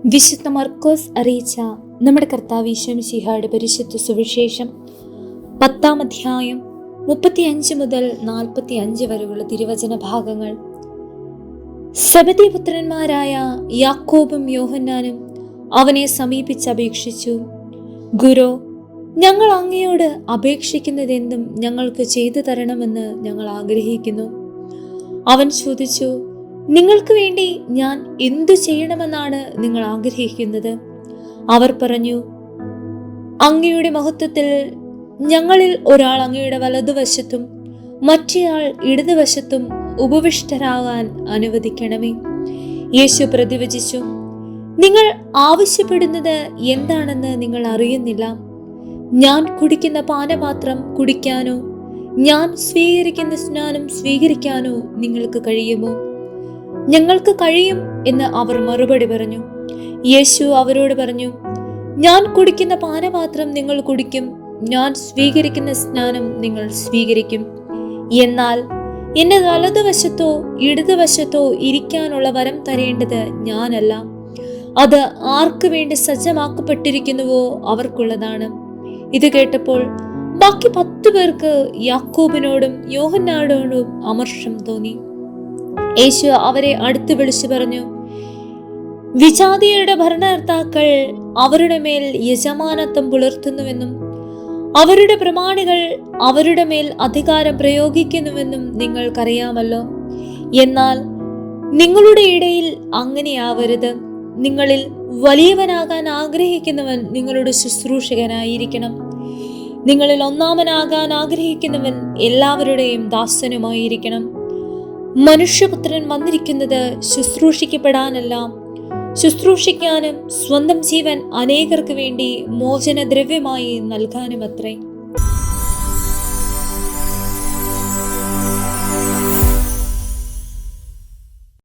വിശുദ്ധ മർക്കോസ് അറിയിച്ച നമ്മുടെ കർത്താവ് ഈശോ മിശിഹായുടെ പരിശുദ്ധ സുവിശേഷം 10-ാം അധ്യായം 35 മുതൽ 45 വരെയുള്ള തിരുവചന ഭാഗങ്ങൾ. സെബെദി പുത്രന്മാരായ യാക്കോബും യോഹന്നാനും അവനെ സമീപിച്ചപേക്ഷിച്ചു, ഗുരു, ഞങ്ങൾ അങ്ങയോട് അപേക്ഷിക്കുന്നതെന്തും ഞങ്ങൾക്ക് ചെയ്തു തരണമെന്ന് ഞങ്ങൾ ആഗ്രഹിക്കുന്നു. അവൻ ചോദിച്ചു, നിങ്ങൾക്ക് വേണ്ടി ഞാൻ എന്തു ചെയ്യണമെന്നാണ് നിങ്ങൾ ആഗ്രഹിക്കുന്നത്? അവർ പറഞ്ഞു, അങ്ങയുടെ മഹത്വത്തിൽ ഞങ്ങളിൽ ഒരാൾ അങ്ങയുടെ വലതുവശത്തും മറ്റേയാൾ ഇടതുവശത്തും ഉപവിഷ്ടരാകാൻ അനുവദിക്കണമേ. യേശു പ്രതിവചിച്ചു, നിങ്ങൾ ആവശ്യപ്പെടുന്നത് എന്താണെന്ന് നിങ്ങൾ അറിയുന്നില്ല. ഞാൻ കുടിക്കുന്ന പാനപാത്രം കുടിക്കാനോ ഞാൻ സ്വീകരിക്കുന്ന സ്നാനം സ്വീകരിക്കാനോ നിങ്ങൾക്ക് കഴിയുമോ? ഞങ്ങൾക്ക് കഴിയും എന്ന് അവർ മറുപടി പറഞ്ഞു. യേശു അവരോട് പറഞ്ഞു, ഞാൻ കുടിക്കുന്ന പാനപാത്രം നിങ്ങൾ കുടിക്കും, ഞാൻ സ്വീകരിക്കുന്ന സ്നാനം നിങ്ങൾ സ്വീകരിക്കും. എന്നാൽ എന്റെ വലതുവശത്തോ ഇടതുവശത്തോ ഇരിക്കാനുള്ള വരം തരേണ്ടത് ഞാനല്ല, അത് ആർക്കു വേണ്ടി സജ്ജമാക്കപ്പെട്ടിരിക്കുന്നുവോ അവർക്കുള്ളതാണ്. ഇത് കേട്ടപ്പോൾ ബാക്കി 10 പേർക്ക് യാക്കോബിനോടും യോഹന്നാനോടും അമർഷം തോന്നി. യേശു അവരെ അടുത്ത് വിളിച്ചു പറഞ്ഞു, വിജാതിയരുടെ ഭരണകർത്താക്കൾ അവരുടെ മേൽ യജമാനത്വം പുലർത്തുന്നുവെന്നും അവരുടെ പ്രമാണികൾ അവരുടെ മേൽ അധികാരം പ്രയോഗിക്കുന്നുവെന്നും നിങ്ങൾക്കറിയാമല്ലോ. എന്നാൽ നിങ്ങളുടെ ഇടയിൽ അങ്ങനെയാവരുത്. നിങ്ങളിൽ വലിയവനാകാൻ ആഗ്രഹിക്കുന്നവൻ നിങ്ങളുടെ ശുശ്രൂഷകനായിരിക്കണം. നിങ്ങളിൽ ഒന്നാമനാകാൻ ആഗ്രഹിക്കുന്നവൻ എല്ലാവരുടെയും ദാസനുമായിരിക്കണം. മനുഷ്യപുത്രൻ വന്നിരിക്കുന്നത് ശുശ്രൂഷിക്കപ്പെടാനല്ല, ശുശ്രൂഷിക്കാനും സ്വന്തം ജീവൻ അനേകർക്ക് വേണ്ടി മോചനദ്രവ്യമായി നൽകാനുമത്രേ.